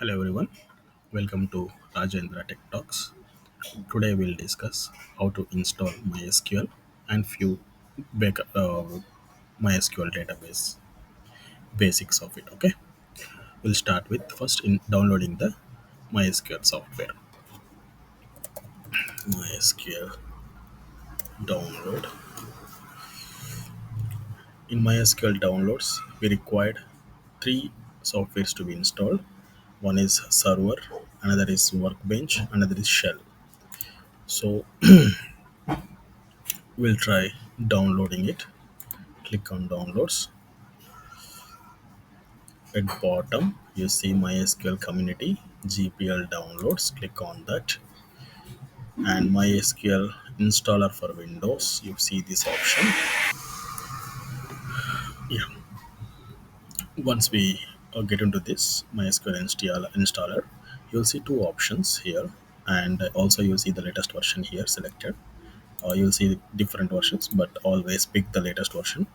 Hello everyone, welcome to Rajendra Tech Talks. Today we'll discuss how to install MySQL and few MySQL database basics of it. Okay, we'll start with first in downloading the MySQL software. MySQL download. In MySQL downloads, we required three softwares to be installed. One is server, another is workbench, another is shell. So we'll try downloading it. Click on downloads. At bottom you see MySQL community GPL downloads. Click on that, and MySQL installer for Windows, you see this option. Yeah, once we get into this MySQL installer, you'll see two options here, and also you'll see the latest version here selected. You'll see different versions, but always pick the latest version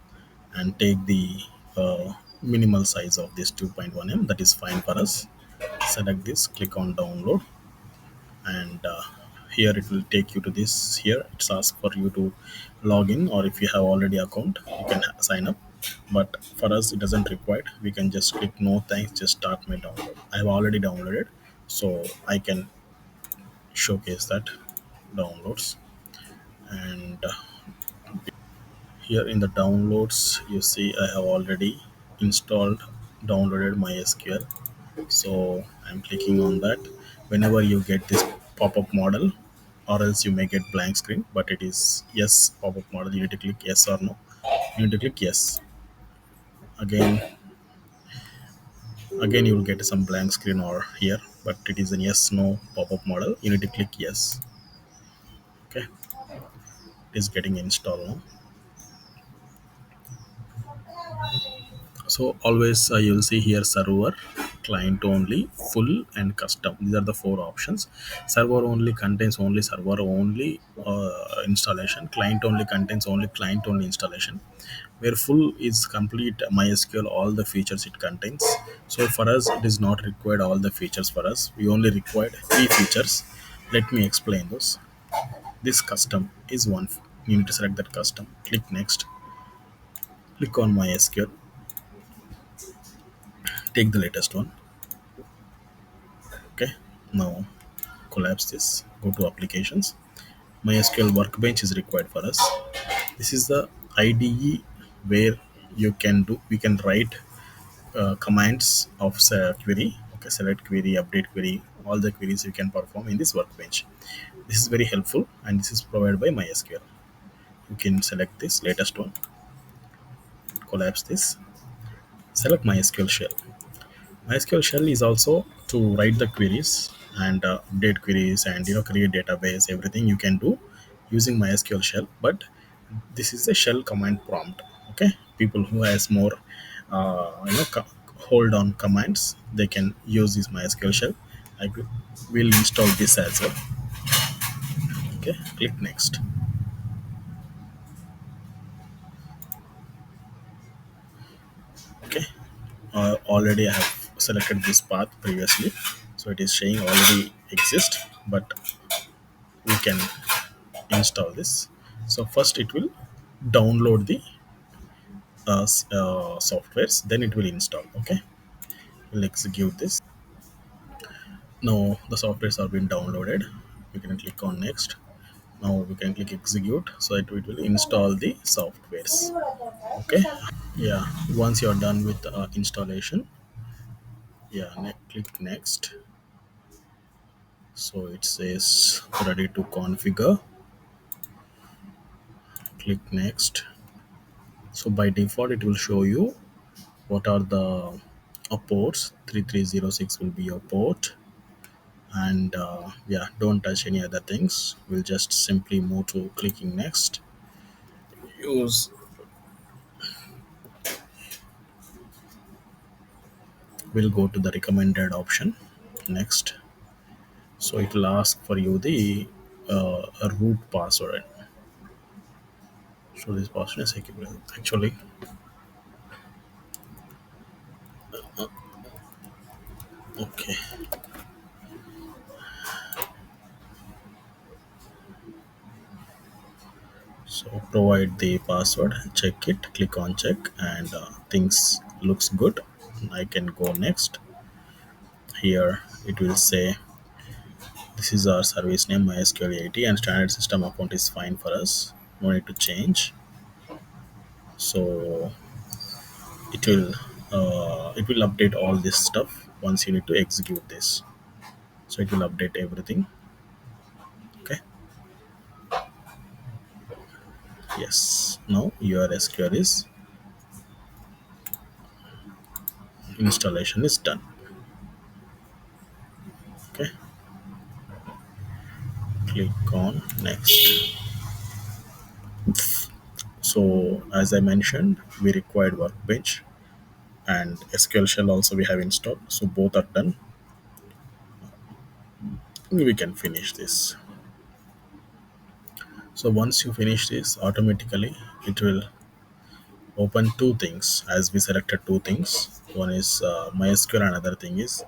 and take the minimal size of this 2.1 m. That is fine for us. Select this, click on download, and here it will take you to this. Here it's asked for you to log in, or if you have already account you can sign up, but for us it doesn't require. We can just click no thanks, just start my download. I have already downloaded, so I can showcase that downloads. And here in the downloads you see I have already installed downloaded MySQL. So I'm clicking on that. Whenever you get this pop-up model, or else you may get blank screen, but it is yes pop-up model, you need to click yes or no. You need to click yes. Again again you will get some blank screen or here, but it is a yes no pop-up model, you need to click yes. Okay, it is getting installed now. So always you'll see here server, client only, full, and custom. These are the four options. Server only contains only server only installation. Client only contains only client only installation. Where full is complete MySQL, all the features it contains. So for us, it is not required all the features for us. We only required three features. Let me explain those. This custom is one. You need to select that custom. Click next. Click on MySQL. Take the latest one. Okay, now collapse this, go to applications. MySQL workbench is required for us. This is the IDE where we can write commands of query. Okay, select query, update query, all the queries you can perform in this workbench. This is very helpful, and this is provided by MySQL. You can select this latest one, collapse this, select MySQL shell. MySQL shell is also to write the queries and update queries, and create database. Everything you can do using MySQL shell. But this is a shell command prompt. Okay, people who has more hold on commands, they can use this MySQL shell. I will install this as well. Okay, click next. Okay, already I have selected this path previously, so it is saying already exist, but we can install this. So first it will download the softwares, then it will install. Okay, we'll execute this. Now the softwares are being downloaded. We can click on next. Now we can click execute, so it will install the softwares. Okay, yeah, once you're done with the installation, yeah, click next. So it says ready to configure. Click next. So by default it will show you what are the ports. 3306 will be your port, and yeah, don't touch any other things. We'll just simply move to clicking next. Use, we'll go to the recommended option next. So it will ask for you the a root password. So this password is secure. Actually, Okay, so provide the password, check it, click on check, and things looks good. I can go next. Here it will say this is our service name MySQL 80 and standard system account is fine for us. No need to change. So it will update all this stuff once you need to execute this. So it will update everything. Okay. Yes. Now your SQL is installation is done. Okay. Click on next. So as I mentioned, we required workbench and SQL shell also we have installed. So both are done. We can finish this. So once you finish this, automatically it will open two things as we selected two things. One is MySQL, another thing is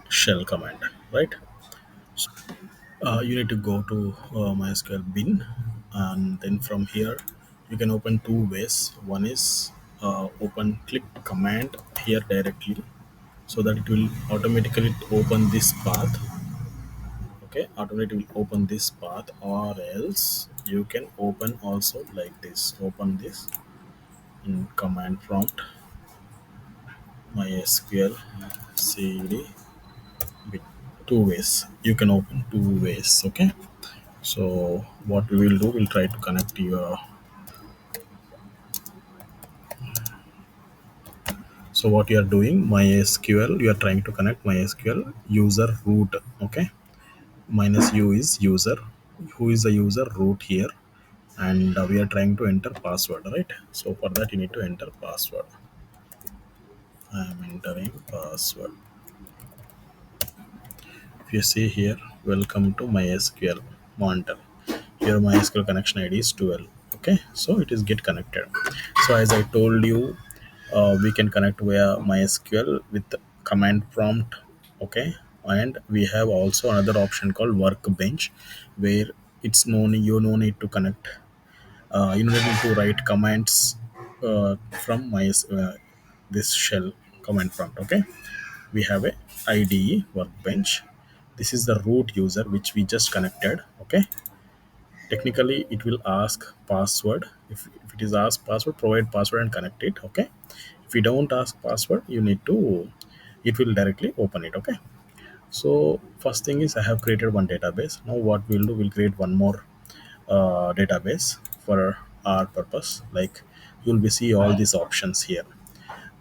shell command, right? You need to go to MySQL bin, and then from here you can open two ways. One is open click command here directly, so that it will automatically open this path. Okay, automatically will open this path, or else you can open also like this. Open this in command prompt MySQL cd bin. Two ways you can open, two ways. Okay. So what we will do, we'll try to connect your. So what you are doing, MySQL, you are trying to connect MySQL user root. Okay, minus u is user. Who is the user? Root here, and we are trying to enter password. Right. So for that you need to enter password. I am entering password. If you see here, welcome to MySQL monitor. Your MySQL connection ID is 12. Okay, so it is get connected. So as I told you, we can connect via MySQL with command prompt. Okay, and we have also another option called workbench, where you no need to connect. You don't need to write commands from this shell command prompt. Okay, we have a IDE workbench. This is the root user which we just connected. Okay, technically it will ask password. If it is asked password, provide password and connect it. Okay, if you don't ask password, you need to, it will directly open it. Okay, so first thing is I have created one database. Now what we'll do, we'll create one more database for our purpose. Like, you'll be see all these options here.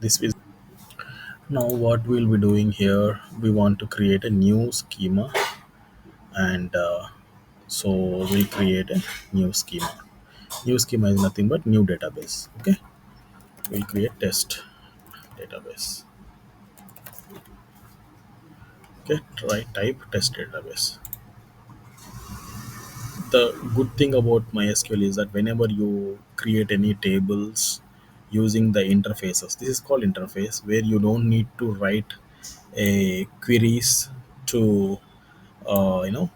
This is now what we'll be doing here. We want to create a new schema, and so we'll create a new schema. New schema is nothing but new database. Okay, we'll create test database. Okay, try type test database. The good thing about MySQL is that whenever you create any tables using the interfaces, this is called interface, where you don't need to write a queries to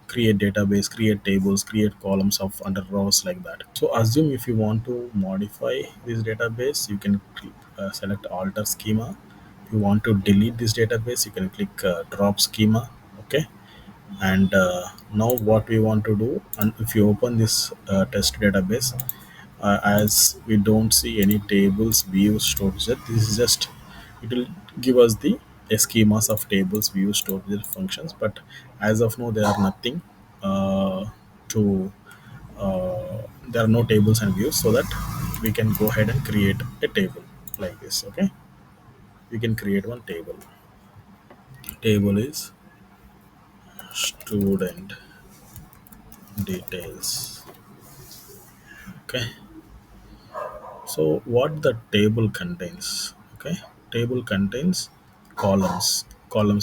create database, create tables, create columns of under rows like that. So assume if you want to modify this database, you can select alter schema. If you want to delete this database, you can click drop schema. Okay, and now what we want to do, and if you open this test database, as we don't see any tables, views, storage, this is just, it will give us the schemas of tables, views, storage functions, but as of now there are nothing to there are no tables and views, so that we can go ahead and create a table like this. Okay, we can create one table. Table is student details. Okay, so what the table contains? Okay, table contains columns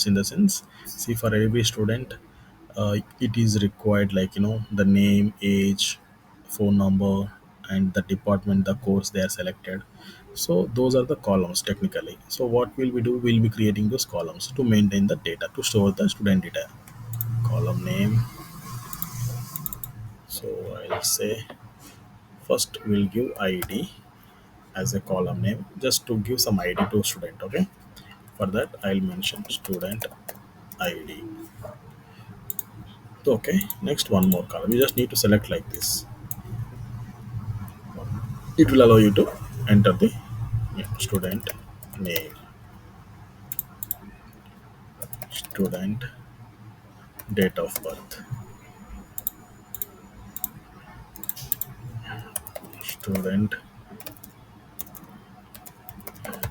in the sense, see, for every student, it is required, like, the name, age, phone number, and the department, the course they are selected. So those are the columns technically. So what will we do? We'll be creating those columns to maintain the data, to store the student data. Column name. So I'll say first we'll give ID as a column name, just to give some ID to student. Okay. For that I'll mention student ID. Okay. Next, one more column. You just need to select like this. It will allow you to enter the student name, student date of birth, student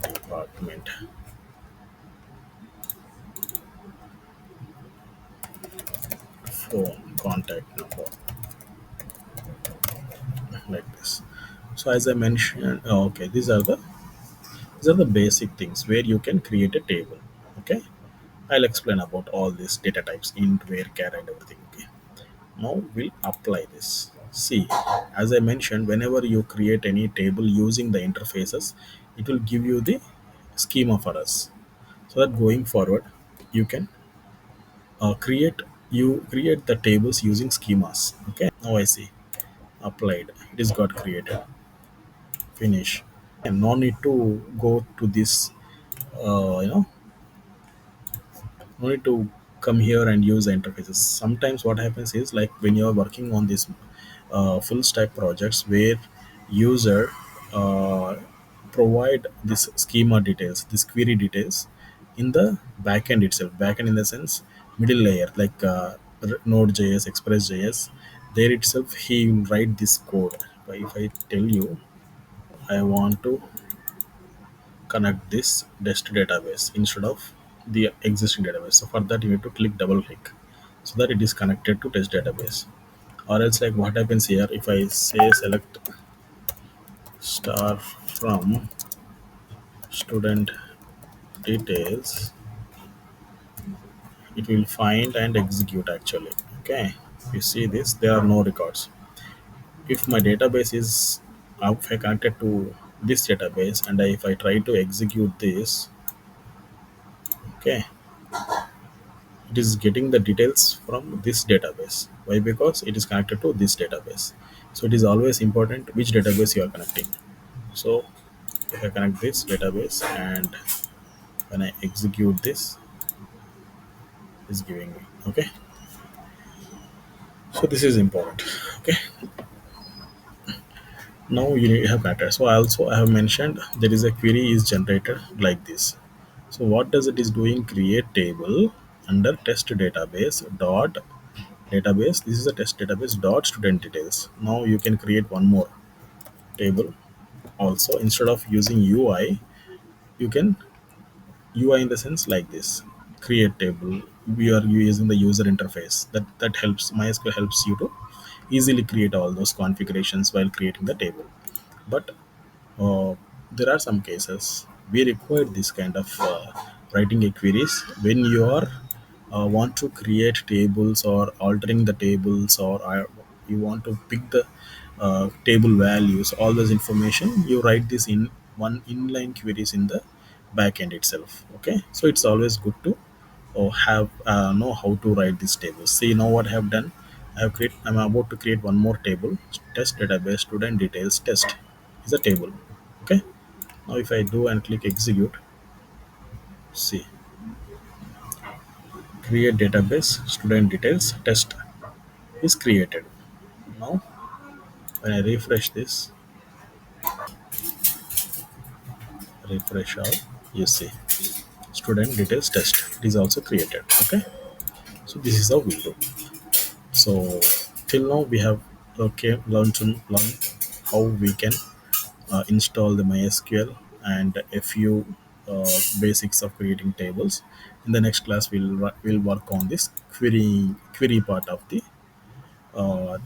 department, phone contact number, like this. So as I mentioned, okay, these are the basic things where you can create a table. Okay, I'll explain about all these data types, int, where, char, and everything. Okay, now we'll apply this. See, as I mentioned, whenever you create any table using the interfaces, it will give you the schema for us, so that going forward you can create the tables using schemas. Okay, now I see applied, it is got created. Finish. And no need to go to this, you know no need to come here and use the interfaces. Sometimes what happens is, like when you are working on this full stack projects where user uh, provide this schema details, this query details in the backend itself. Backend in the sense middle layer, like nodejs, express.js. There itself he will write this code. If I tell you I want to connect this test database instead of the existing database. So for that you need to click double click so that it is connected to test database. Or else, like what happens here, if I say select star from student details, it will find and execute actually. Okay, you see this, there are no records. If my database is, if I connected to this database and if I try to execute this, okay, it is getting the details from this database. Why? Because it is connected to this database. So it is always important which database you are connecting. So if I connect this database and when I execute this, it's giving me. Okay, so this is important. Okay, now you need have matter. So I have mentioned there is a query is generated like this. So what does it is doing? Create table under test database dot database. This is a test database dot student details. Now you can create one more table also. Instead of using UI, you can UI in the sense like this. Create table. We are using the user interface. That helps. MySQL helps you to easily create all those configurations while creating the table. But there are some cases we require this kind of writing a queries when you are want to create tables or altering the tables, or you want to pick the table values, all those information you write this in one inline queries in the backend itself. Okay, so it's always good to have know how to write these tables. See, now what I have done, I'm about to create one more table. Test database student details test is a table. Okay, now if I do and click execute, see, create database student details test is created. Now when I refresh this, refresh all, you see student details test, it is also created. Okay, so this is how we do. So till now we have, okay, learn how we can install the MySQL and a few basics of creating tables. In the next class, we'll work on this query part of the uh,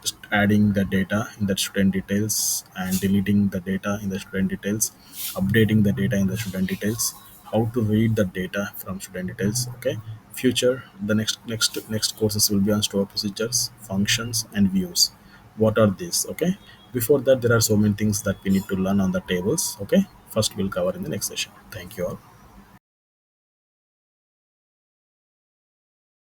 just adding the data in the student details and deleting the data in the student details, updating the data in the student details, how to read the data from student details. Okay, future, the next courses will be on store procedures, functions, and views. What are these? Okay, Before that, there are so many things that we need to learn on the tables. Okay, first we'll cover in the next session. Thank you all.